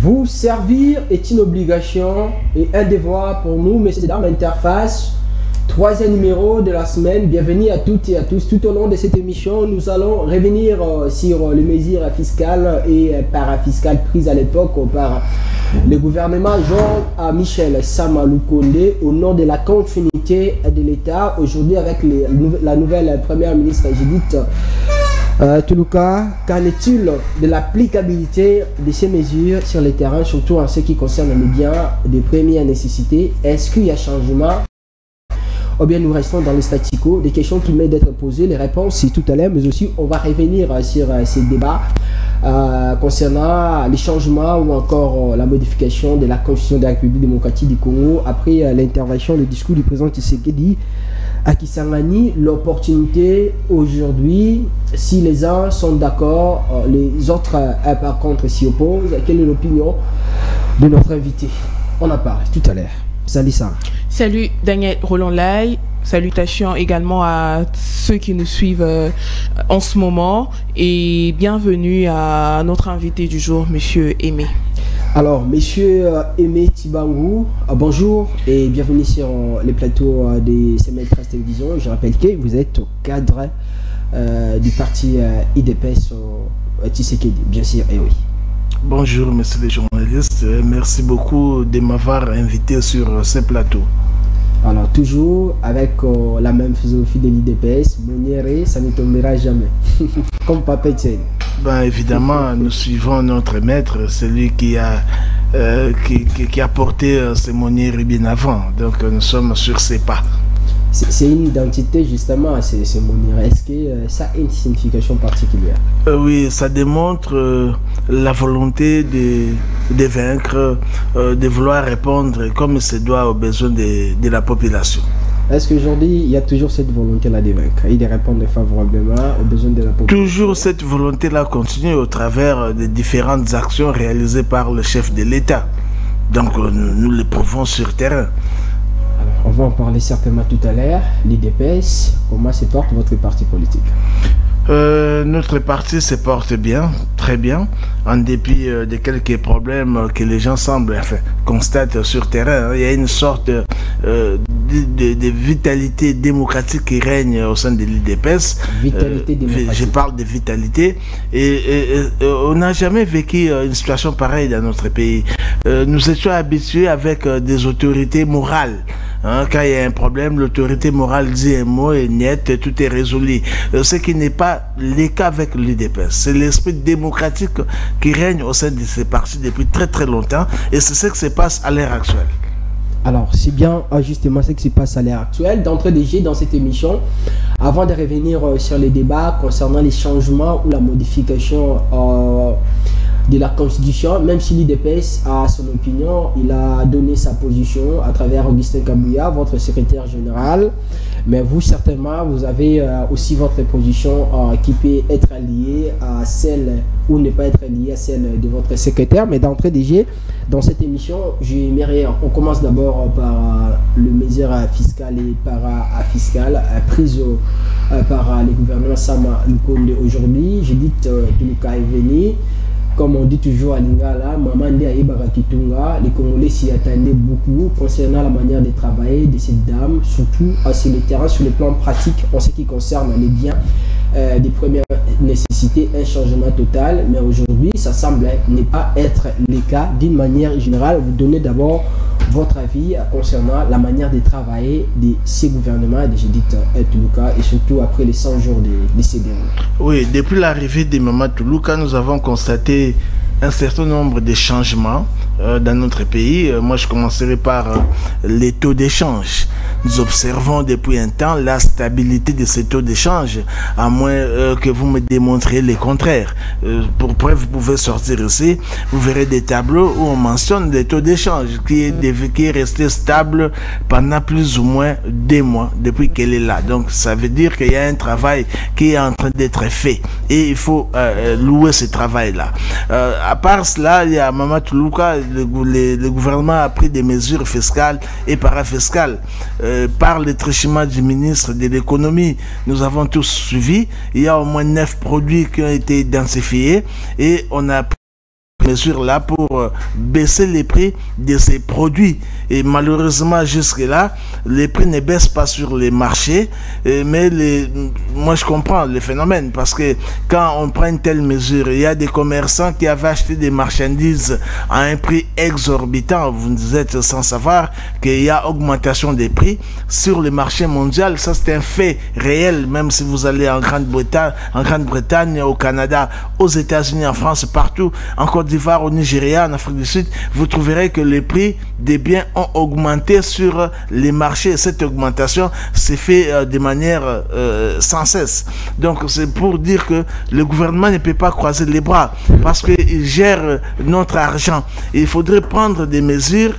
Vous servir est une obligation et un devoir pour nous, messieurs et dames, Interface. Troisième numéro de la semaine. Bienvenue à toutes et à tous. Tout au long de cette émission, nous allons revenir sur les mesures fiscales et parafiscales prises à l'époque par le gouvernement Jean-Michel Sama Lukonde au nom de la continuité de l'État. Aujourd'hui, avec la nouvelle première ministre Judith Tuluka, qu'en est-il de l'applicabilité de ces mesures sur le terrain, surtout en ce qui concerne les biens de première nécessité? Est-ce qu'il y a changement ou bien nous restons dans le statu quo? Des questions qui méritent d'être posées, les réponses c'est tout à l'heure, mais aussi on va revenir sur ces débats concernant les changements ou encore la modification de la Constitution de la République démocratique du Congo après l'intervention, le discours du président Tshisekedi à Kisangani. L'opportunité aujourd'hui, si les uns sont d'accord, les autres par contre s'y opposent. Quelle est l'opinion de notre invité? On en parle tout à l'heure. Salut ça. Salut Daniel Roland-Lai, salutations également à ceux qui nous suivent en ce moment et bienvenue à notre invité du jour, Monsieur Aimé. Alors, Monsieur Aimé Tibangu, bonjour et bienvenue sur les plateaux des CML13 Télévision. Je rappelle que vous êtes au cadre du parti IDPS Tshisekedi, bien sûr, et oui. Bonjour, messieurs les journalistes. Merci beaucoup de m'avoir invité sur ce plateau. Alors, toujours avec la même philosophie de l'IDPS, Moniere, ça ne tombera jamais. Comme Papa Etienne. Ben, évidemment, nous suivons notre maître, celui qui a porté ce Moniere bien avant. Donc, nous sommes sur ses pas. C'est une identité justement, c'est Moniere. Est-ce que ça a une signification particulière? Oui, ça démontre la volonté de vaincre, de vouloir répondre comme il se doit aux besoins de la population. Est-ce qu'aujourd'hui, il y a toujours cette volonté-là de vaincre et de répondre favorablement aux besoins de la population? Toujours cette volonté-là continue au travers des différentes actions réalisées par le chef de l'État. Donc, nous le prouvons sur terrain. On va en parler certainement tout à l'heure. L'IDPS, comment se porte votre parti politique? Notre parti se porte bien, très bien, en dépit de quelques problèmes que les gens semblent constater sur terrain. Il y a une sorte de vitalité démocratique qui règne au sein de l'IDPS. Vitalité démocratique. Je parle de vitalité. Et on n'a jamais vécu une situation pareille dans notre pays. Nous étions habitués avec des autorités morales. Quand il y a un problème, l'autorité morale dit un mot et net, tout est résolu. Ce qui n'est pas le cas avec l'IDPS. C'est l'esprit démocratique qui règne au sein de ces partis depuis très très longtemps et c'est ce qui se passe à l'heure actuelle. Alors, c'est bien justement ce qui se passe à l'heure actuelle. D'entrée de jeu dans cette émission, avant de revenir sur les débats concernant les changements ou la modification de la Constitution, même si l'IDPS a son opinion, il a donné sa position à travers Augustin Kabouya, votre secrétaire général. Mais vous, certainement, vous avez aussi votre position qui peut être liée à celle ou ne pas être liée à celle de votre secrétaire. Mais d'entrée de jeu, dans cette émission, on commence d'abord par les mesures fiscales et parafiscales prises par le gouvernement Sama Lukonde aujourd'hui. Judith Tuluka est venue. Comme on dit toujours à Lingala, Maman Ndé Aïbara Kitunga, les Congolais s'y attendaient beaucoup concernant la manière de travailler de cette dame, surtout sur le terrain, sur le plan pratique, en ce qui concerne les biens des premières nécessités, un changement total. Mais aujourd'hui, ça semble ne pas être le cas. D'une manière générale, vous donnez d'abord votre avis concernant la manière de travailler de ces gouvernements, de Judith Tuluka, et surtout après les 100 jours de ces derniers. Oui, depuis l'arrivée de Maman Tuluka, nous avons constaté un certain nombre de changements dans notre pays. Moi, je commencerai par les taux d'échange. Nous observons depuis un temps la stabilité de ces taux d'échange, à moins que vous me démontriez le contraire. Pour preuve, vous pouvez sortir ici, vous verrez des tableaux où on mentionne des taux d'échange qui est resté stable pendant plus ou moins 2 mois depuis qu'elle est là. Donc, ça veut dire qu'il y a un travail qui est en train d'être fait et il faut louer ce travail-là. À part cela, il y a Maman Tuluka, le gouvernement a pris des mesures fiscales et parafiscales. Par le truchement du ministre de l'économie, nous avons tous suivi. Il y a au moins 9 produits qui ont été identifiés et on a mesures-là pour baisser les prix de ces produits. Et malheureusement, jusque-là, les prix ne baissent pas sur les marchés. Mais moi, je comprends le phénomène parce que quand on prend une telle mesure, il y a des commerçants qui avaient acheté des marchandises à un prix exorbitant. Vous êtes sans savoir qu'il y a augmentation des prix sur le marché mondial. Ça, c'est un fait réel, même si vous allez en Grande-Bretagne, au Canada, aux États-Unis, en France, partout, en Côte d'Ivoire, au Nigeria, en Afrique du Sud, vous trouverez que les prix des biens ont augmenté sur les marchés. Cette augmentation s'est fait de manière sans cesse. Donc, c'est pour dire que le gouvernement ne peut pas croiser les bras parce qu'il gère notre argent. Et il faudrait prendre des mesures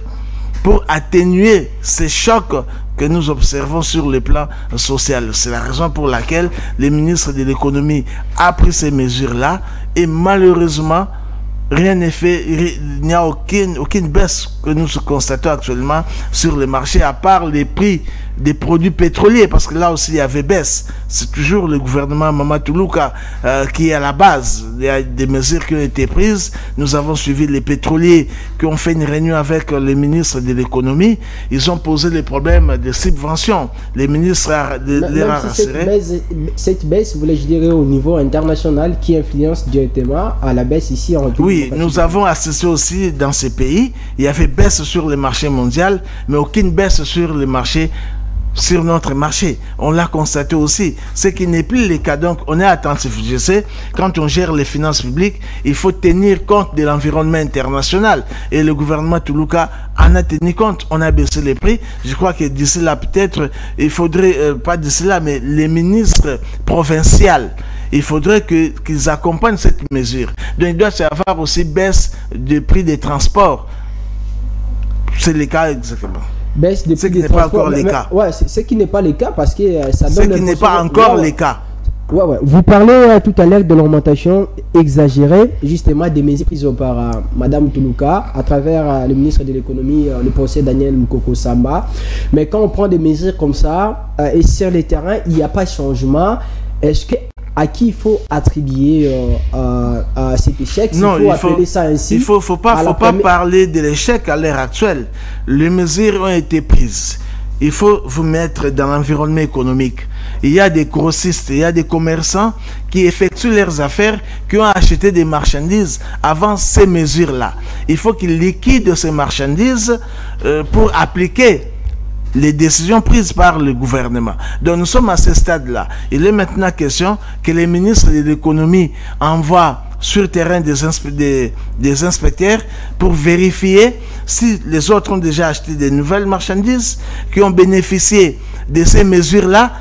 pour atténuer ces chocs que nous observons sur le plan social. C'est la raison pour laquelle le ministre de l'économie a pris ces mesures-là et malheureusement, rien n'est fait, il n'y a aucune baisse que nous constatons actuellement sur le marché, à part les prix des produits pétroliers, parce que là aussi il y avait baisse. C'est toujours le gouvernement Mamadou Toloka qui est à la base. Il y a des mesures qui ont été prises. Nous avons suivi les pétroliers qui ont fait une réunion avec les ministres de l'économie. Ils ont posé les problèmes de subventions. Les ministres les rassurés. Cette baisse, voulais-je dire, au niveau international qui influence directement à la baisse ici en République. Oui, nous avons assisté aussi dans ces pays. Il y avait baisse sur le marché mondial, mais aucune baisse sur le marché, sur notre marché. On l'a constaté aussi. Ce qui n'est plus le cas. Donc, on est attentif. Je sais, quand on gère les finances publiques, il faut tenir compte de l'environnement international. Et le gouvernement Toloka en a tenu compte. On a baissé les prix. Je crois que d'ici là, peut-être, il faudrait, pas d'ici là, mais les ministres provinciaux, il faudrait qu'ils accompagnent cette mesure. Donc, il doit y avoir aussi baisse du prix des transports. C'est le cas exactement. Baisse de prix des transports. Ouais, ce qui n'est pas le cas parce que ça donne. Ce qui n'est pas encore le cas. Ouais. Vous parlez tout à l'heure de l'augmentation exagérée, justement, des mesures prises par Madame Toloka à travers le ministre de l'économie, le professeur Daniel Mukoko Samba. Mais quand on prend des mesures comme ça et sur le terrain, il n'y a pas de changement. Est-ce que à qui il faut attribuer cet échec? Non, il faut appeler ça ainsi. Il faut pas parler de l'échec à l'heure actuelle. Les mesures ont été prises. Il faut vous mettre dans l'environnement économique. Il y a des grossistes, il y a des commerçants qui effectuent leurs affaires, qui ont acheté des marchandises avant ces mesures-là. Il faut qu'ils liquident ces marchandises pour appliquer les décisions prises par le gouvernement. Donc nous sommes à ce stade-là. Il est maintenant question que les ministres de l'économie envoient sur le terrain des inspecteurs pour vérifier si les autres ont déjà acheté des nouvelles marchandises qui ont bénéficié de ces mesures-là,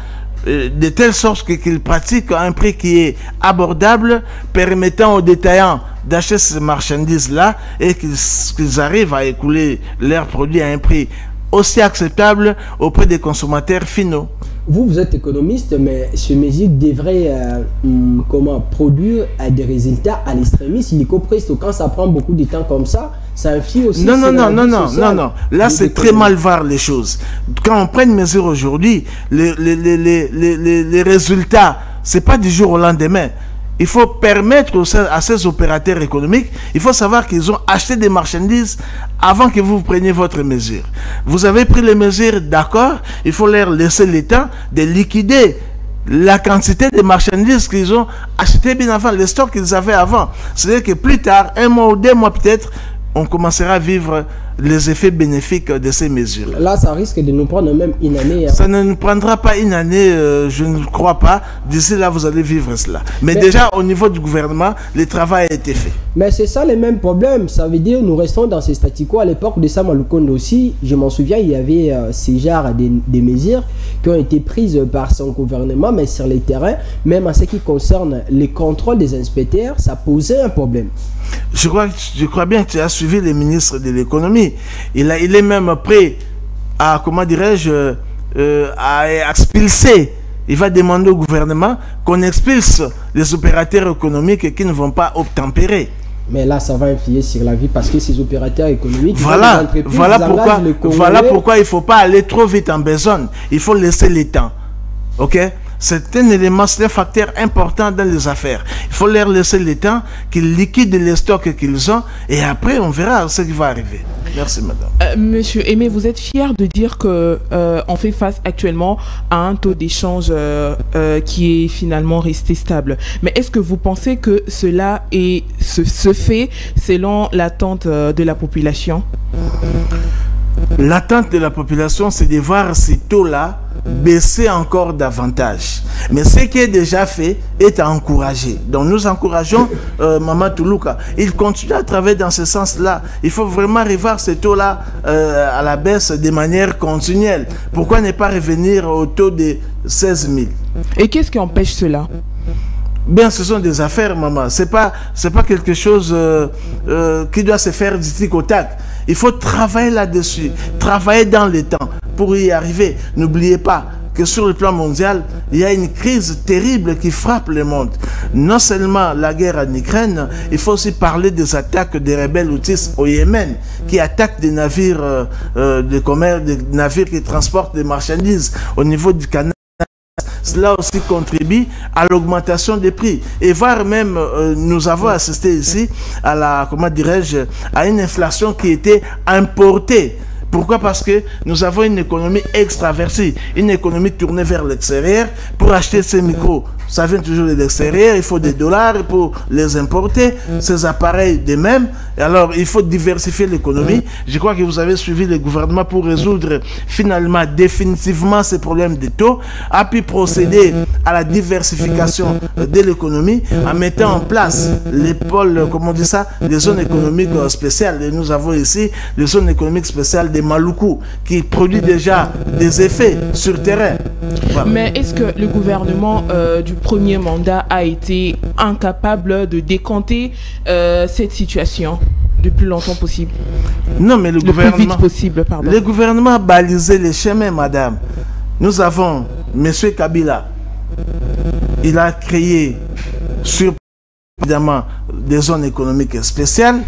de telle sorte qu'ils pratiquent à un prix qui est abordable, permettant aux détaillants d'acheter ces marchandises-là et qu'ils arrivent à écouler leurs produits à un prix aussi acceptable auprès des consommateurs finaux. Vous êtes économiste, mais ce mesure devrait produire des résultats à l'extrémisme. Il compris quand ça prend beaucoup de temps comme ça, ça influe aussi. Non. Là, c'est très mal voir les choses. Quand on prend une mesure aujourd'hui, les résultats, c'est pas du jour au lendemain. Il faut permettre à ces opérateurs économiques, il faut savoir qu'ils ont acheté des marchandises avant que vous preniez votre mesure. Vous avez pris les mesures, d'accord, il faut leur laisser le temps de liquider la quantité de marchandises qu'ils ont achetées bien avant, les stocks qu'ils avaient avant. C'est-à-dire que plus tard, 1 mois ou 2 mois peut-être, on commencera à vivre les effets bénéfiques de ces mesures. Là, ça risque de nous prendre même une année. Ça ne nous prendra pas une année, je ne crois pas. D'ici là, vous allez vivre cela. Mais déjà, au niveau du gouvernement, le travail a été fait. Mais c'est ça le même problème. Ça veut dire nous restons dans ces statu quo. À l'époque de Sama Lukonde aussi, je m'en souviens, il y avait ces genres des mesures qui ont été prises par son gouvernement, mais sur les terrains, même en ce qui concerne les contrôles des inspecteurs, ça posait un problème. Je crois bien que tu as suivi le ministre de l'économie. Il est même prêt à, comment dirais-je, à expulser. Il va demander au gouvernement qu'on expulse les opérateurs économiques qui ne vont pas obtempérer. Mais là, ça va influer sur la vie parce que ces opérateurs économiques... Voilà pourquoi il ne faut pas aller trop vite en besogne. Il faut laisser le temps. Ok? c'est un élément, c'est un facteur important dans les affaires. Il faut leur laisser le temps qu'ils liquident les stocks qu'ils ont et après on verra ce qui va arriver. Merci madame. Monsieur Aimé, vous êtes fier de dire que on fait face actuellement à un taux d'échange qui est finalement resté stable. Mais est-ce que vous pensez que cela se fait selon l'attente de la population? L'attente de la population, c'est de voir ces taux-là baisser encore davantage. Mais ce qui est déjà fait est à encourager. Donc nous encourageons Maman Toulouka. Il continue à travailler dans ce sens-là. Il faut vraiment revoir ces taux-là à la baisse de manière continuelle. Pourquoi ne pas revenir au taux de 16 000? Et qu'est-ce qui empêche cela? Bien, ce sont des affaires, maman. C'est pas quelque chose qui doit se faire du tic au tac. Il faut travailler là-dessus, travailler dans le temps pour y arriver. N'oubliez pas que sur le plan mondial, il y a une crise terrible qui frappe le monde. Non seulement la guerre en Ukraine, il faut aussi parler des attaques des rebelles houthis au Yémen qui attaquent des navires de commerce, des navires qui transportent des marchandises au niveau du canal. Cela aussi contribue à l'augmentation des prix. Et voire même, nous avons assisté ici à la, comment dirais-je, à une inflation qui était importée. Pourquoi? Parce que nous avons une économie extraversée, une économie tournée vers l'extérieur. Pour acheter ces micros, ça vient toujours de l'extérieur, il faut des dollars pour les importer, ces appareils de même. Alors, il faut diversifier l'économie. Je crois que vous avez suivi le gouvernement pour résoudre finalement, définitivement ces problèmes de taux, a pu procéder à la diversification de l'économie en mettant en place les pôles, comment on dit ça, les zones économiques spéciales. Et nous avons ici les zones économiques spéciales de Maluku qui produit déjà des effets sur terrain. Voilà. Mais est-ce que le gouvernement du premier mandat a été incapable de décanter cette situation le plus longtemps possible? Non, mais le plus vite possible, pardon. Le gouvernement a balisé les chemins, madame. Nous avons M. Kabila. Il a créé sur évidemment des zones économiques spéciales.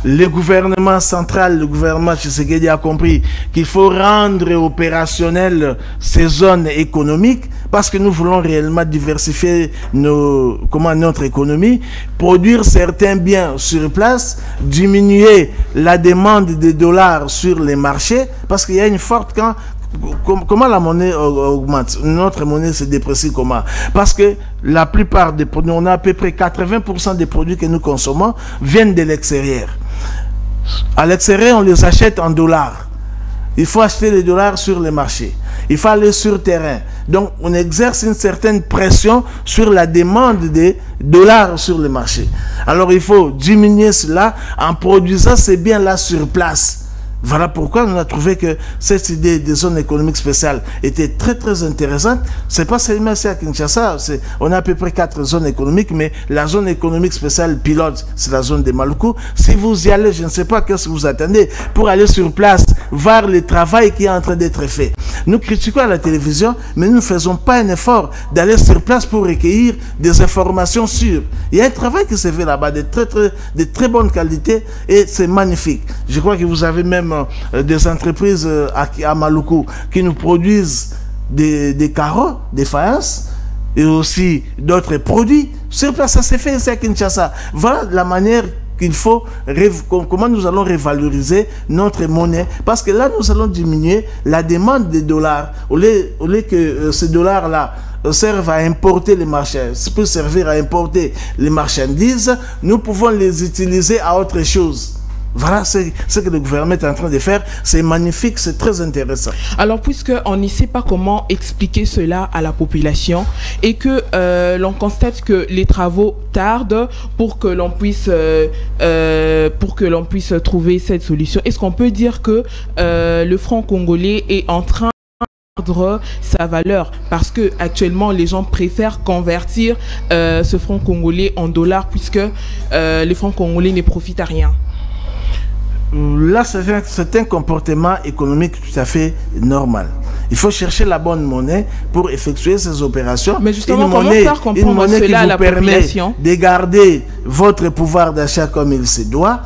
Le gouvernement central, le gouvernement Tshisekedi a compris qu'il faut rendre opérationnelles ces zones économiques parce que nous voulons réellement diversifier notre économie, produire certains biens sur place, diminuer la demande de dollars sur les marchés parce qu'il y a une forte... Comment la monnaie augmente? Notre monnaie se déprécie comment? Parce que la plupart des produits, on a à peu près 80% des produits que nous consommons viennent de l'extérieur. À l'extérieur, on les achète en dollars. Il faut acheter les dollars sur les marchés. Il faut aller sur terrain. Donc, on exerce une certaine pression sur la demande des dollars sur le marché. Alors, il faut diminuer cela en produisant ces biens-là sur place. Voilà pourquoi on a trouvé que cette idée des zones économiques spéciales était très très intéressante. C'est pas seulement à Kinshasa, on a à peu près 4 zones économiques, mais la zone économique spéciale pilote, c'est la zone de Maluku. Si vous y allez, je ne sais pas qu'est-ce que vous attendez pour aller sur place, voir le travail qui est en train d'être fait. Nous critiquons à la télévision, mais nous ne faisons pas un effort d'aller sur place pour recueillir des informations sûres. Il y a un travail qui se fait là-bas de très bonne qualité et c'est magnifique. Je crois que vous avez même des entreprises à Maluku qui nous produisent des carreaux, des faïences et aussi d'autres produits. Sur place, ça s'est fait ici à Kinshasa. Voilà la manière qu'il faut, comment nous allons revaloriser notre monnaie, parce que là, nous allons diminuer la demande des dollars. Au lieu que ces dollars-là servent à importer les marchandises, peut servir à importer les marchandises, nous pouvons les utiliser à autre chose. Voilà ce que le gouvernement est en train de faire. C'est magnifique, c'est très intéressant. Alors, puisqu'on ne sait pas comment expliquer cela à la population et que l'on constate que les travaux tardent pour que l'on puisse trouver cette solution, est-ce qu'on peut dire que le franc congolais est en train de perdre sa valeur parce que actuellement les gens préfèrent convertir ce franc congolais en dollars puisque les francs congolais ne profitent à rien? Là, c'est un comportement économique tout à fait normal. Il faut chercher la bonne monnaie pour effectuer ces opérations. Mais justement, comment faire comprendre cela à la population? De garder votre pouvoir d'achat comme il se doit.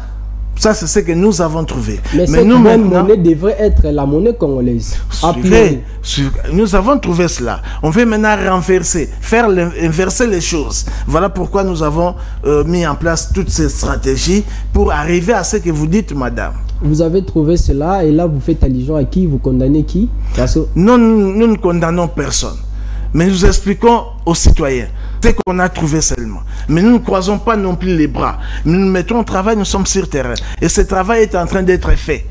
Ça, c'est ce que nous avons trouvé. Mais cette nous, monnaie devrait être la monnaie congolaise. Nous avons trouvé cela. On veut maintenant renverser, inverser les choses. Voilà pourquoi nous avons mis en place toutes ces stratégies pour arriver à ce que vous dites, madame. Vous avez trouvé cela et là, vous faites allusion à qui? Vous condamnez qui? Parce que... Non, nous ne condamnons personne. Mais nous expliquons aux citoyens ce qu'on a trouvé seulement. Mais nous ne croisons pas non plus les bras. Nous nous mettons au travail, nous sommes sur terrain. Et ce travail est en train d'être fait.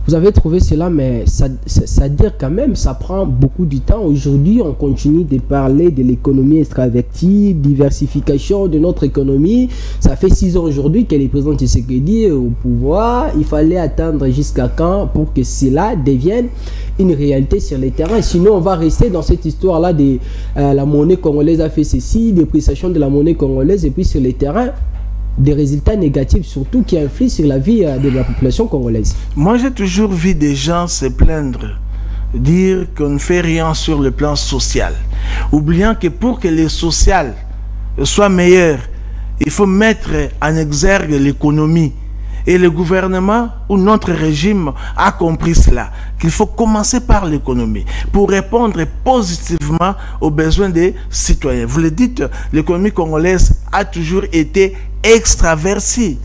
Vous avez trouvé cela, mais ça dire quand même, ça prend beaucoup de temps. Aujourd'hui, on continue de parler de l'économie extravertie, diversification de notre économie. Ça fait 6 ans aujourd'hui que le président Tshisekedi est au pouvoir. Il fallait attendre jusqu'à quand pour que cela devienne une réalité sur les terrains. Sinon, on va rester dans cette histoire-là de la monnaie congolaise a fait ceci, dépréciation de la monnaie congolaise, et puis sur les terrains, des résultats négatifs, surtout qui influent sur la vie de la population congolaise. Moi, j'ai toujours vu des gens se plaindre, dire qu'on ne fait rien sur le plan social, oubliant que pour que le social soit meilleur, il faut mettre en exergue l'économie. Et le gouvernement ou notre régime a compris cela, qu'il faut commencer par l'économie pour répondre positivement aux besoins des citoyens. Vous le dites, l'économie congolaise a toujours été extravertie.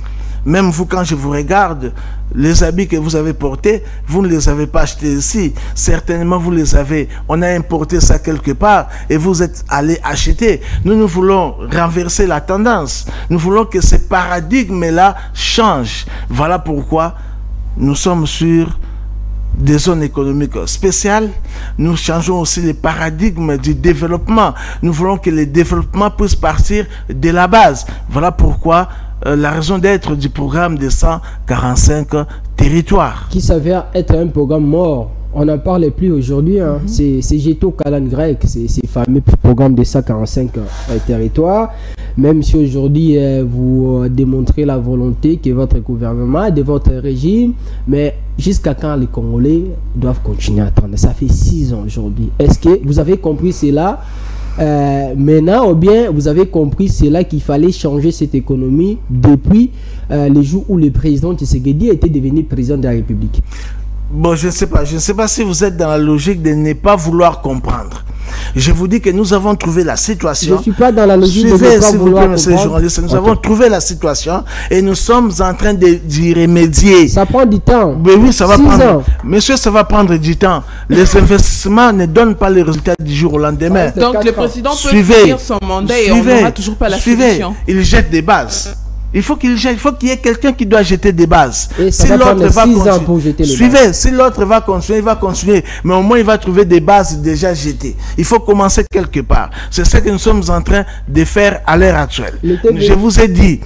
Même vous, quand je vous regarde, les habits que vous avez portés, vous ne les avez pas achetés ici. Certainement, vous les avez. On a importé ça quelque part et vous êtes allé acheter. Nous voulons renverser la tendance. Nous voulons que ce paradigme-là change. Voilà pourquoi nous sommes sur des zones économiques spéciales. Nous changeons aussi les paradigmes du développement. Nous voulons que le développement puisse partir de la base. Voilà pourquoi la raison d'être du programme des 145 territoires. Qui s'avère être un programme mort. On n'en parle plus aujourd'hui. Hein. C'est Géto Kalan grec, c'est ces fameux programmes des 145 territoires. Même si aujourd'hui vous démontrez la volonté que votre gouvernement, de votre régime, mais jusqu'à quand les Congolais doivent continuer à attendre? Ça fait 6 ans aujourd'hui. Est-ce que vous avez compris cela maintenant, ou bien vous avez compris cela qu'il fallait changer cette économie depuis les jours où le président Tshisekedi était devenu président de la République? Bon, je ne sais pas si vous êtes dans la logique de ne pas vouloir comprendre. Je vous dis que nous avons trouvé la situation. Je ne suis pas dans la logique de ne pas vouloir comprendre. Nous avons trouvé la situation et nous sommes en train d'y remédier. Ça prend du temps. Mais oui, ça va 6 prendre. ans. Monsieur, ça va prendre du temps. Les investissements ne donnent pas les résultats du jour au lendemain. Donc le président peut finir son mandat et on n'aura toujours pas la solution. Il jette des bases. Il faut qu'il jette, il faut qu'il y ait quelqu'un qui doit jeter des bases. Et ça si l'autre va continuer, si l'autre va continuer, il va continuer. Mais au moins, il va trouver des bases déjà jetées. Il faut commencer quelque part. C'est ce que nous sommes en train de faire à l'heure actuelle. Je vous ai dit,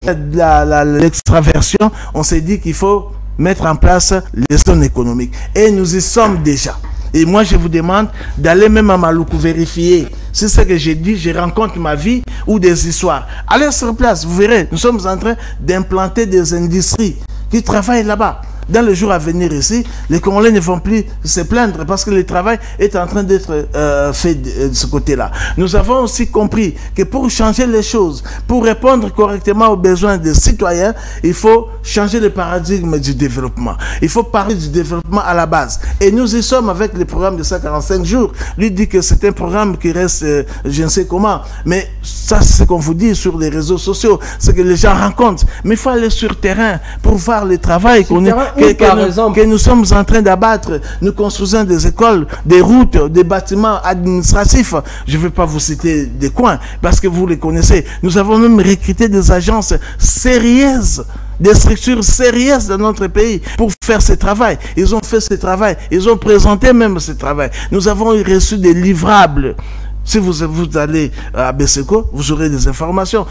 l'extraversion, on s'est dit qu'il faut mettre en place les zones économiques. Et nous y sommes déjà. Et moi, je vous demande d'aller même à Maluku vérifier. C'est ce que j'ai dit, je rencontre ma vie ou des histoires. Allez sur place, vous verrez, nous sommes en train d'implanter des industries qui travaillent là-bas. Dans les jours à venir ici, les Congolais ne vont plus se plaindre parce que le travail est en train d'être fait de ce côté-là. Nous avons aussi compris que pour changer les choses, pour répondre correctement aux besoins des citoyens, il faut changer le paradigme du développement. Il faut parler du développement à la base. Et nous y sommes avec le programme de 145 jours. Lui dit que c'est un programme qui reste je ne sais comment. Mais ça, c'est ce qu'on vous dit sur les réseaux sociaux. C'est que les gens rencontrent. Mais il faut aller sur terrain pour voir le travail qu'on est... Que nous sommes en train d'abattre. Nous construisons des écoles, des routes, des bâtiments administratifs. Je ne vais pas vous citer des coins parce que vous les connaissez. Nous avons même recruté des agences sérieuses, des structures sérieuses dans notre pays pour faire ce travail. Ils ont fait ce travail. Ils ont présenté même ce travail. Nous avons reçu des livrables. Si vous allez à Beseko, vous aurez des informations.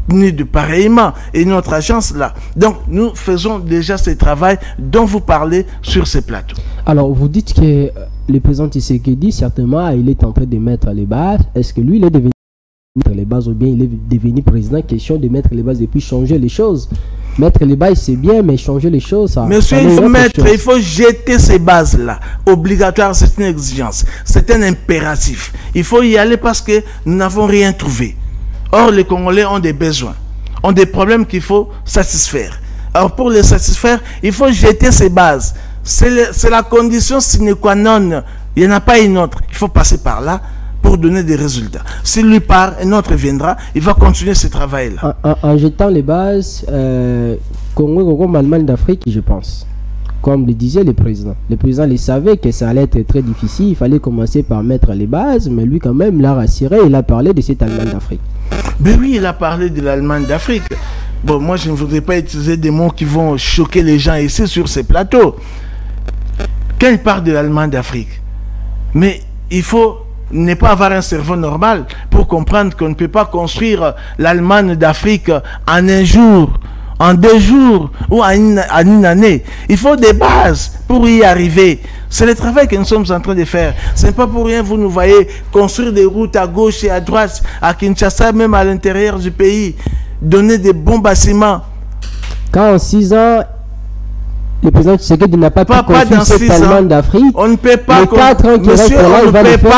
Ni de pareillement et notre agence là. Donc nous faisons déjà ce travail dont vous parlez sur ces plateaux. Alors vous dites que le président Tshisekedi certainement il est en train de mettre les bases. Est-ce que lui il est devenu mettre les bases ou bien il est devenu président? Question de mettre les bases et puis changer les choses. Mettre les bases c'est bien, mais changer les choses ça. Monsieur, il faut jeter ces bases là. Obligatoire, c'est une exigence, c'est un impératif. Il faut y aller parce que nous n'avons rien trouvé. Or, les Congolais ont des besoins, ont des problèmes qu'il faut satisfaire. Alors pour les satisfaire, il faut jeter ses bases. C'est la condition sine qua non. Il n'y en a pas une autre. Il faut passer par là pour donner des résultats. S'il lui part, un autre viendra, il va continuer ce travail-là. En jetant les bases, Congo comme Allemagne d'Afrique, je pense. Comme le disait le président. Le président il savait que ça allait être très difficile. Il fallait commencer par mettre les bases, mais lui quand même l'a rassuré. Il a parlé de cette Allemagne d'Afrique. Mais oui, il a parlé de l'Allemagne d'Afrique. Bon, moi je ne voudrais pas utiliser des mots qui vont choquer les gens ici sur ces plateaux. Quand il parle de l'Allemagne d'Afrique, mais il faut ne pas avoir un cerveau normal pour comprendre qu'on ne peut pas construire l'Allemagne d'Afrique en un jour, en 2 jours ou en une année. Il faut des bases pour y arriver. C'est le travail que nous sommes en train de faire. Ce n'est pas pour rien, vous nous voyez construire des routes à gauche et à droite, à Kinshasa, même à l'intérieur du pays, donner des bons bâtiments. Quand en 6 ans, le président Tshisekedi n'a pas pu construire cette Allemagne d'Afrique, on ne peut pas,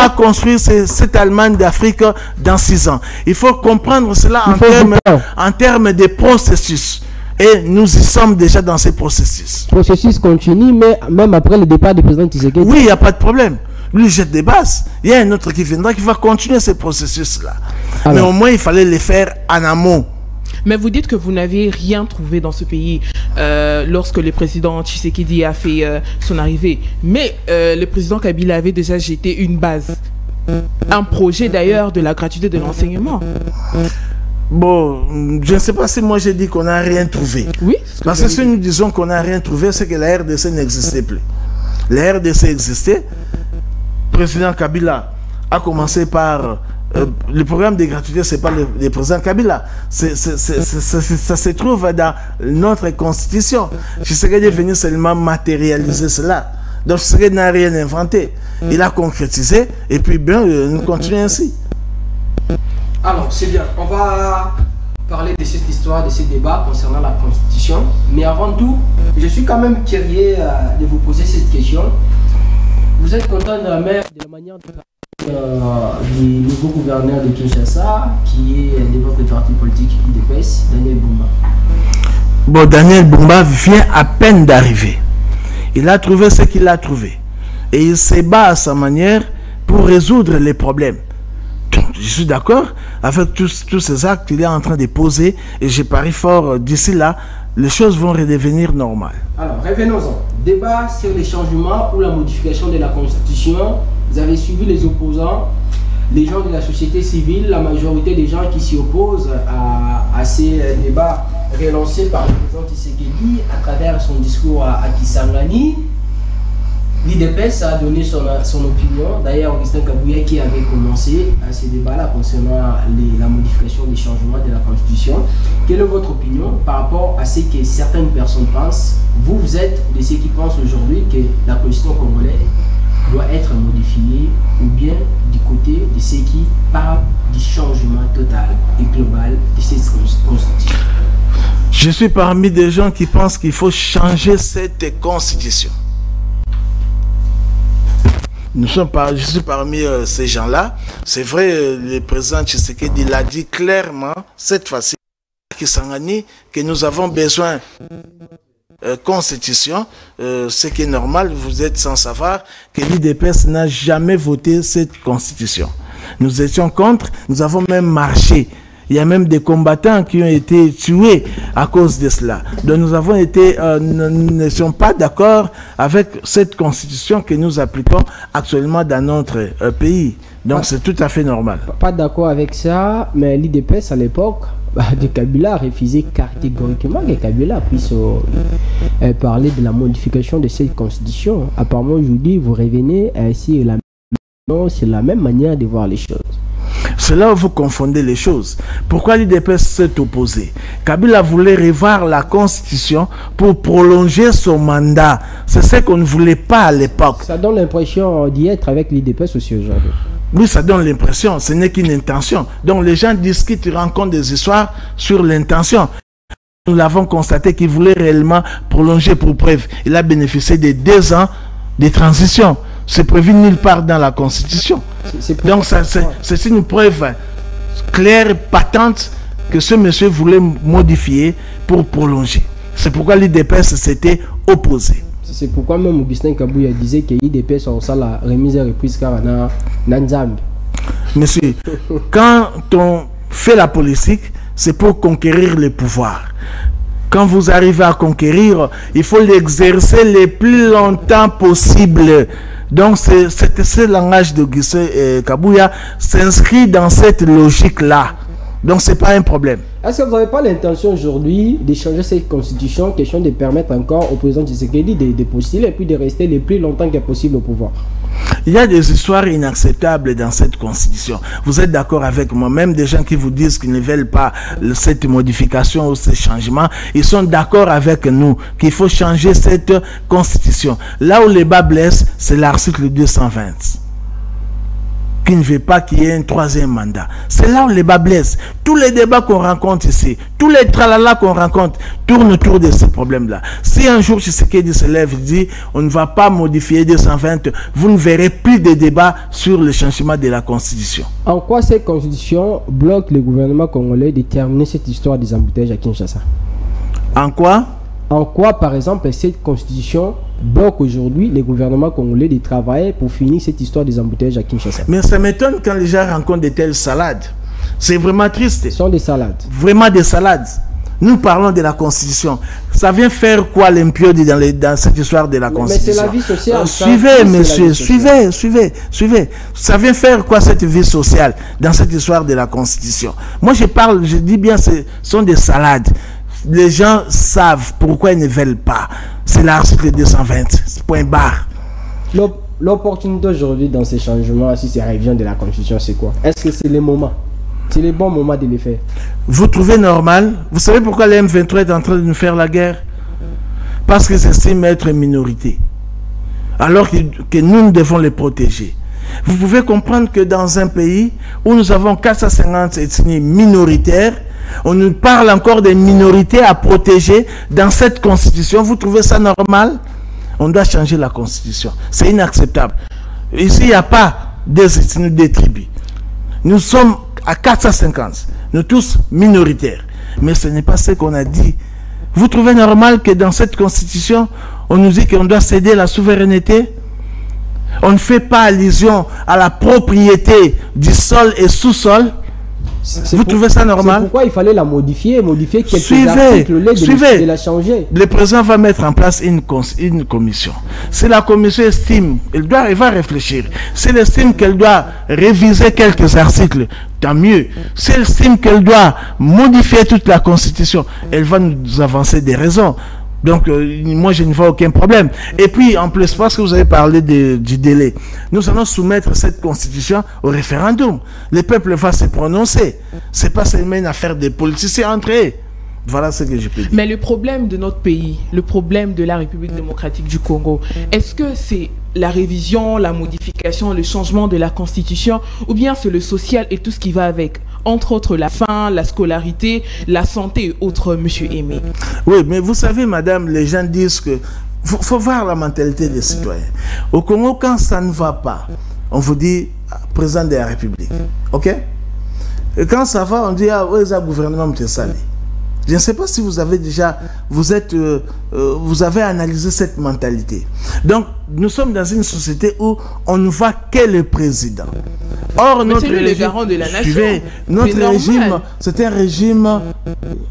construire cette Allemagne d'Afrique dans 6 ans. Il faut comprendre cela en termes de processus. Et nous y sommes déjà dans ces processus. Processus continue, mais même après le départ du président Tshisekedi. Oui, il n'y a pas de problème. Lui, il jette des bases. Il y a un autre qui viendra qui va continuer ce processus-là. Mais au moins, il fallait les faire en amont. Mais vous dites que vous n'avez rien trouvé dans ce pays lorsque le président Tshisekedi a fait son arrivée. Mais le président Kabila avait déjà jeté une base. Un projet d'ailleurs de la gratuité de l'enseignement. Bon, je ne sais pas si moi j'ai dit qu'on n'a rien trouvé. Oui. Parce que si nous disons qu'on n'a rien trouvé, c'est que la RDC n'existait plus. La RDC existait. Le président Kabila a commencé par... le programme de gratuité, ce n'est pas le président Kabila. Ça se trouve dans notre constitution. Tshisekedi est venu seulement matérialiser cela. Donc Tshisekedi n'a rien inventé. Il a concrétisé et puis bien, nous continuons ainsi. Alors, c'est bien. On va parler de cette histoire, de ce débat concernant la Constitution. Mais avant tout, je suis quand même curieux de vous poser cette question. Vous êtes content de la manière du nouveau gouverneur de Kinshasa, qui est de votre parti politique UDPS, Daniel Bumba? Bon, Daniel Bumba vient à peine d'arriver. Il a trouvé ce qu'il a trouvé. Et il se bat à sa manière pour résoudre les problèmes. Je suis d'accord avec tous ces actes qu'il est en train de poser et je parie fort d'ici là, les choses vont redevenir normales. Alors, revenons-en. Débat sur les changements ou la modification de la Constitution. Vous avez suivi les opposants, les gens de la société civile, la majorité des gens qui s'y opposent à ces débats relancés par le président Tshisekedi à travers son discours à Kisangani. L'IDPS a donné son opinion. D'ailleurs, Augustin Kabouya qui avait commencé à ces débats-là concernant la modification des changements de la Constitution. Quelle est votre opinion par rapport à ce que certaines personnes pensent? Vous êtes de ceux qui pensent aujourd'hui que la Constitution congolaise doit être modifiée, ou bien du côté de ceux qui parlent du changement total et global de cette Constitution? Je suis parmi des gens qui pensent qu'il faut changer cette Constitution. Je suis parmi ces gens-là. C'est vrai, le président Tshisekedi l'a dit clairement, cette fois-ci, que nous avons besoin de constitution. Ce qui est normal, vous êtes sans savoir que l'IDPS n'a jamais voté cette constitution. Nous étions contre, nous avons même marché. Il y a même des combattants qui ont été tués à cause de cela. Donc nous avons été, nous n'étions pas d'accord avec cette constitution que nous appliquons actuellement dans notre pays. Donc c'est tout à fait normal. Pas d'accord avec ça, mais l'IDPS à l'époque de Kabila a refusé catégoriquement que Kabila puisse parler de la modification de cette constitution. Apparemment aujourd'hui vous revenez ainsi c'est la même manière de voir les choses. C'est là où vous confondez les choses. Pourquoi l'IDPS s'est opposé? Kabila voulait revoir la constitution pour prolonger son mandat. C'est ce qu'on ne voulait pas à l'époque. Ça donne l'impression d'y être avec l'IDPS aussi aujourd'hui. Oui, ça donne l'impression. Ce n'est qu'une intention. Donc les gens discutent, ils rencontrent des histoires sur l'intention. Nous l'avons constaté qu'il voulait réellement prolonger pour preuve. Il a bénéficié de 2 ans de transition. C'est prévu nulle part dans la Constitution. Donc c'est une preuve claire et patente que ce monsieur voulait modifier pour prolonger. C'est pourquoi l'IDPS s'était opposé. C'est pourquoi même Augustin Kabouya disait que l'IDPS a ça la remise et reprise car on a Nanzambe. Monsieur, quand on fait la politique, c'est pour conquérir le pouvoir. Quand vous arrivez à conquérir, il faut l'exercer le plus longtemps possible. Donc, ce langage d'Augustin Kabouya s'inscrit dans cette logique-là. Donc, ce n'est pas un problème. Est-ce que vous n'avez pas l'intention aujourd'hui de changer cette constitution, question de permettre encore au président Tshisekedi de postuler et puis de rester le plus longtemps que possible au pouvoir? Il y a des histoires inacceptables dans cette constitution. Vous êtes d'accord avec moi? Même des gens qui vous disent qu'ils ne veulent pas cette modification ou ce changement, ils sont d'accord avec nous qu'il faut changer cette constitution. Là où les bas blessent, c'est l'article 220. Qui ne veut pas qu'il y ait un troisième mandat. C'est là où les bas blessent. Tous les débats qu'on rencontre ici, tous les tralala qu'on rencontre, tournent autour de ce problème-là. Si un jour Tshisekedi se lève et dit on ne va pas modifier 220, vous ne verrez plus de débats sur le changement de la Constitution. En quoi cette Constitution bloque le gouvernement congolais de terminer cette histoire des embouteillages à Kinshasa? En quoi? En quoi, par exemple, cette Constitution bloque aujourd'hui les gouvernements congolais de travailler pour finir cette histoire des embouteillages à Kinshasa? Mais ça m'étonne quand les gens rencontrent de telles salades. C'est vraiment triste. Ce sont des salades. Vraiment des salades. Nous parlons de la Constitution. Ça vient faire quoi l'impio dans cette histoire de la Constitution? Mais c'est la vie sociale. Suivez, monsieur, suivez. Ça vient faire quoi cette vie sociale dans cette histoire de la Constitution? Moi, je dis bien, ce sont des salades. Les gens savent pourquoi ils ne veulent pas. C'est l'article 220, point barre. L'opportunité aujourd'hui dans ces changements, si c'est révision de la Constitution, c'est quoi? Est-ce que c'est le moment? C'est le bon moment de les faire? Vous trouvez normal? Vous savez pourquoi le M23 est en train de nous faire la guerre? Parce qu'ils estiment être une minorité. Alors que nous devons les protéger. Vous pouvez comprendre que dans un pays où nous avons 450 ethnies minoritaires, on nous parle encore des minorités à protéger dans cette constitution. Vous trouvez ça normal? On doit changer la constitution. C'est inacceptable. Ici, il n'y a pas des ethnies, des tribus. Nous sommes à 450. Nous tous minoritaires. Mais ce n'est pas ce qu'on a dit. Vous trouvez normal que dans cette constitution, on nous dit qu'on doit céder la souveraineté? On ne fait pas allusion à la propriété du sol et sous-sol? Vous trouvez ça normal? C'est pourquoi il fallait la modifier quelques articles de la changer. Le président va mettre en place une commission. Si la commission estime, elle va réfléchir. Si elle estime qu'elle doit réviser quelques articles, tant mieux. Si elle estime qu'elle doit modifier toute la constitution, elle va nous avancer des raisons. Donc, moi, je ne vois aucun problème. Et puis, en plus, parce que vous avez parlé du délai, nous allons soumettre cette constitution au référendum. Le peuple va se prononcer. Ce n'est pas seulement une affaire des politiciens entre eux. Voilà ce que je peux dire. Mais le problème de notre pays, le problème de la République démocratique du Congo, est-ce que c'est la révision, la modification, le changement de la constitution, ou bien c'est le social et tout ce qui va avec? Entre autres, la faim, la scolarité, la santé et autres, monsieur Aimé. Oui, mais vous savez, madame, les gens disent que... faut voir la mentalité des citoyens. Au Congo, quand ça ne va pas, on vous dit président de la République. OK? Et quand ça va, on dit, ah, oui, c'est le gouvernement de Salé. Je ne sais pas si vous avez déjà, vous avez analysé cette mentalité. Donc, nous sommes dans une société où on ne voit que le président. Or, notre régime, le garant de la nation. Suivez, notre régime, c'est un régime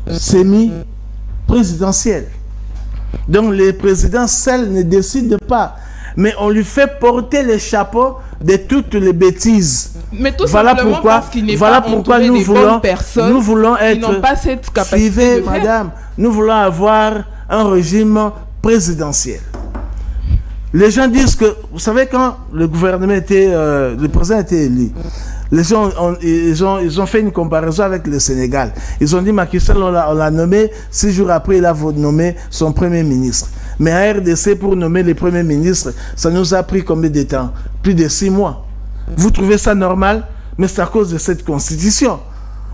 semi-présidentiel. Donc, le président seul ne décide pas. Mais on lui fait porter le chapeau de toutes les bêtises. Mais tout simplement parce qu'il n'est pas entouré des bonnes personnes qui n'ont pas cette capacité. Suivez, madame, nous voulons avoir un régime présidentiel. Les gens disent que, vous savez, quand le gouvernement le président était élu, les gens ils ont fait une comparaison avec le Sénégal. Ils ont dit, Macky Sall, on l'a nommé, 6 jours après, il a nommé son premier ministre. Mais à RDC, pour nommer le premier ministre, ça nous a pris combien de temps? Plus de 6 mois. Vous trouvez ça normal? Mais c'est à cause de cette constitution.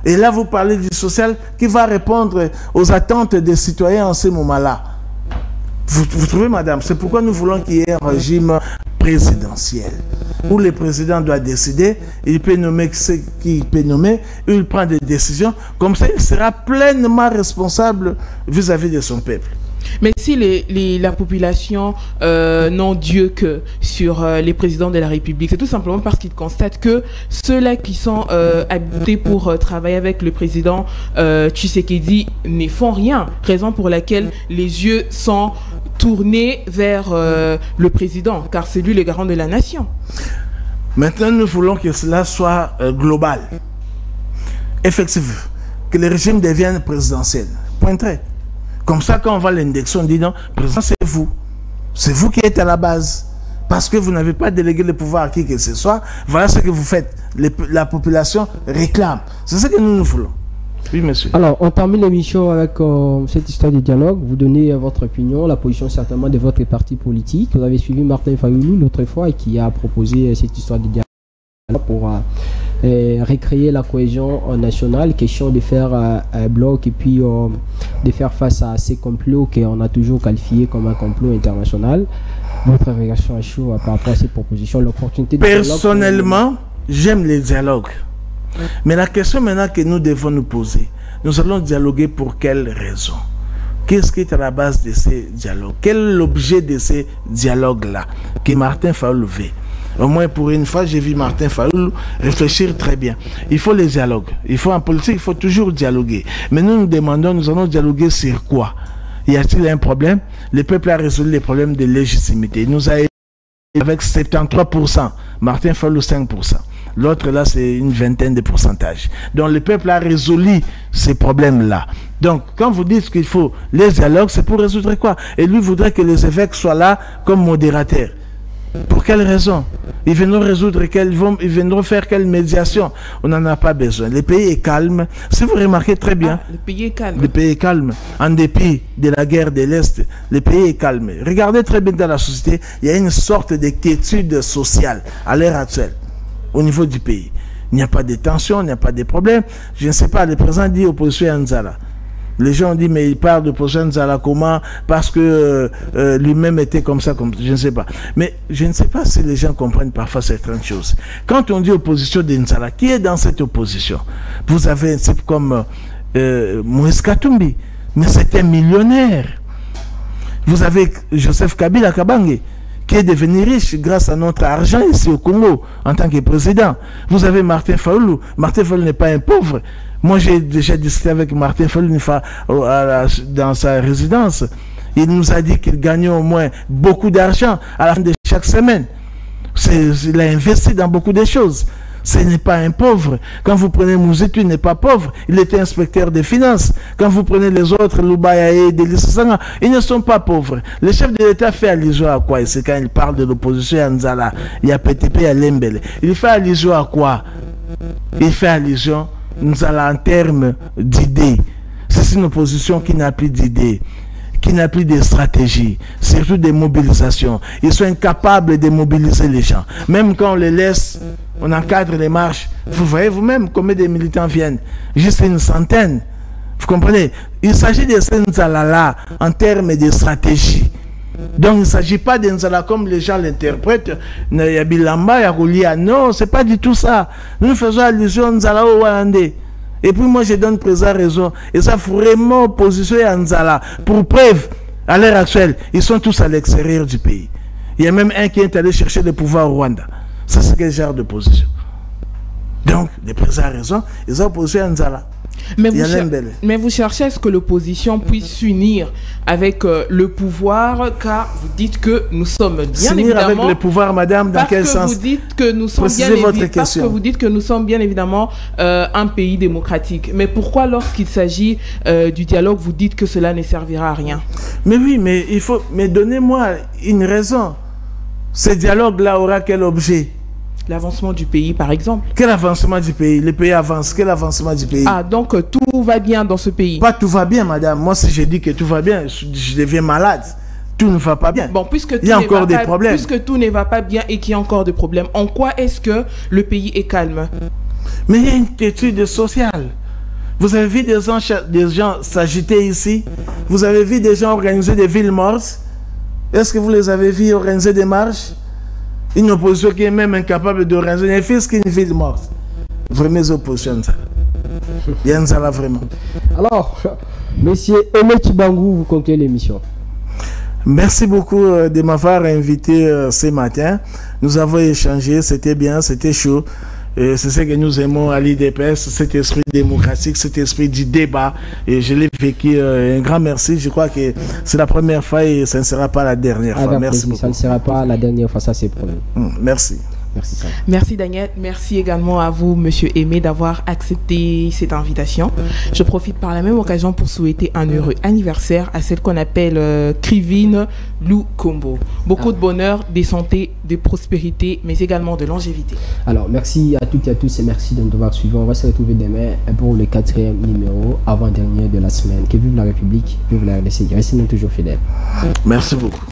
Et là, vous parlez du social qui va répondre aux attentes des citoyens en ce moment-là. Vous trouvez, madame? C'est pourquoi nous voulons qu'il y ait un régime présidentiel. où le président doit décider, il peut nommer ce qu'il peut nommer, il prend des décisions, comme ça il sera pleinement responsable vis-à-vis de son peuple. Mais si la population n'ont Dieu que sur les présidents de la République, c'est tout simplement parce qu'ils constatent que ceux-là qui sont habilités pour travailler avec le président Tshisekedi ne font rien. Raison pour laquelle les yeux sont tournés vers le président, car c'est lui le garant de la nation. Maintenant, nous voulons que cela soit global, effectif, que le régime devienne présidentiel. Point trait. Comme ça, quand on va à l'indexer, on dit non, président, c'est vous. C'est vous qui êtes à la base. Parce que vous n'avez pas délégué le pouvoir à qui que ce soit. Voilà ce que vous faites. La population réclame. C'est ce que nous voulons. Oui, monsieur. Alors, on termine l'émission avec cette histoire de dialogue. Vous donnez votre opinion, la position certainement de votre parti politique. Vous avez suivi Martin Fayoulou l'autre fois et qui a proposé cette histoire de dialogue pour recréer la cohésion nationale, question de faire un bloc et puis de faire face à ces complots qu'on a toujours qualifiés comme un complot international. Votre réaction à chaud par rapport à ces propositions, l'opportunité de personnellement, j'aime les dialogues. Mais la question maintenant que nous devons nous poser, nous allons dialoguer pour quelle raison? Qu'est-ce qui est à la base de ces dialogues? Quel est l'objet de ces dialogues-là que Martin Fayoulou veut? Au moins pour une fois, j'ai vu Martin Fayoulou réfléchir très bien. Il faut les dialogues. Il faut en politique, il faut toujours dialoguer. Mais nous nous demandons, nous allons dialoguer sur quoi? Y a-t-il un problème? Le peuple a résolu les problèmes de légitimité. Il nous a aidé avec 73%, Martin Fayoulou 5%. L'autre là, c'est une vingtaine de pourcentages. Donc le peuple a résolu ces problèmes-là. Donc quand vous dites qu'il faut les dialogues, c'est pour résoudre quoi? Et lui voudrait que les évêques soient là comme modérateurs. Pour quelle raison? Ils viendront résoudre ils viendront faire quelle médiation? On n'en a pas besoin. Le pays est calme. Si vous remarquez très bien, le pays est calme. Le pays est calme. En dépit de la guerre de l'Est, le pays est calme. Regardez très bien dans la société, il y a une sorte de quiétude sociale à l'heure actuelle au niveau du pays. Il n'y a pas de tension, il n'y a pas de problème. Je ne sais pas, le président dit opposition à Nzala. Les gens ont dit, mais il parle de prochaine Nzala comment? Parce que lui-même était comme ça, je ne sais pas. Mais je ne sais pas si les gens comprennent parfois certaines choses. Quand on dit opposition de Nzala, qui est dans cette opposition? Vous avez un type comme Moïse Katumbi, mais c'est un millionnaire. Vous avez Joseph Kabila Kabange, qui est devenu riche grâce à notre argent ici au Congo en tant que président. Vous avez Martin Fayoulou. Martin Fayoulou n'est pas un pauvre. Moi, j'ai déjà discuté avec Martin Fayoulou dans sa résidence. Il nous a dit qu'il gagnait au moins beaucoup d'argent à la fin de chaque semaine. Il a investi dans beaucoup de choses. Ce n'est pas un pauvre. Quand vous prenez Mouzitu, il n'est pas pauvre. Il était inspecteur des finances. Quand vous prenez les autres, Loubaya et Delisanga, ils ne sont pas pauvres. Le chef de l'État fait allusion à quoi? C'est quand il parle de l'opposition à Nzala, il y a PTP, il y a Lembele. Il fait allusion à quoi? Il fait allusion Nzala en termes d'idées. C'est une opposition qui n'a plus d'idées, qui n'a plus de stratégie, surtout des mobilisations. Ils sont incapables de mobiliser les gens. Même quand on les laisse, on encadre les marches. Vous voyez vous-même combien de militants viennent? Juste une centaine. Vous comprenez? Il s'agit de ces Nzala-là en termes de stratégie. Donc il ne s'agit pas de Nzala comme les gens l'interprètent. Il y a Bilamba, il y a Roulia. Non, ce n'est pas du tout ça. Nous faisons allusion à Nzala au Rwandais. Et puis moi je donne présent raison. Et ça vraiment opposition à Nzala. Pour preuve, à l'heure actuelle, ils sont tous à l'extérieur du pays. Il y a même un qui est allé chercher le pouvoir au Rwanda. Ça c'est quel genre d'opposition? Donc, les présents à raison, ils ont opposé à Nzala. Mais vous cherchez à ce que l'opposition puisse s'unir avec le pouvoir, car vous dites que nous sommes bien s'unir évidemment... avec le pouvoir, madame, dans quel sens? Vous dites que nous sommes parce que vous dites que nous sommes bien évidemment un pays démocratique. Mais pourquoi lorsqu'il s'agit du dialogue, vous dites que cela ne servira à rien? Mais oui, mais il faut... Mais donnez-moi une raison. Ce dialogue-là aura quel objet? L'avancement du pays, par exemple. Quel avancement du pays? Le pays avance. Quel avancement du pays? Ah, donc tout va bien dans ce pays? Pas tout va bien, madame. Moi, si je dis que tout va bien, je deviens malade. Tout ne va pas bien. Bon, puisque il y a encore des problèmes. Puisque tout ne va pas bien et qu'il y a encore des problèmes, en quoi est-ce que le pays est calme? Mais il y a une quiétude sociale. Vous avez vu des gens s'agiter ici? Vous avez vu des gens organiser des villes mortes? Est-ce que vous les avez vus organiser des marches? Une opposition qui est même incapable de raisonner. Il fait ce qu'il fait de mort. Vraiment, opposition, ça. Il y a ça là, vraiment. Alors, monsieur Aimé Tchibangou, vous concluez l'émission. Merci beaucoup de m'avoir invité ce matin. Nous avons échangé, c'était bien, c'était chaud. C'est ce que nous aimons à l'IDPS, cet esprit démocratique, cet esprit du débat. Et je l'ai vécu. Un grand merci. Je crois que c'est la première fois et ça ne sera pas la dernière fois. Merci beaucoup. Ça ne sera pas la dernière fois, ça c'est promis. Merci. Merci, Sam. Merci Daniel, merci également à vous Monsieur Aimé d'avoir accepté cette invitation. Je profite par la même occasion pour souhaiter un heureux anniversaire à celle qu'on appelle Krivine Lou Kombo. Beaucoup de bonheur, de santé, de prospérité, mais également de longévité. Alors merci à toutes et à tous et merci de nous avoir suivis. On va se retrouver demain pour le 4e numéro, avant-dernier de la semaine. Que vive la République, vive la RDC. Restez-nous toujours fidèles. Merci beaucoup.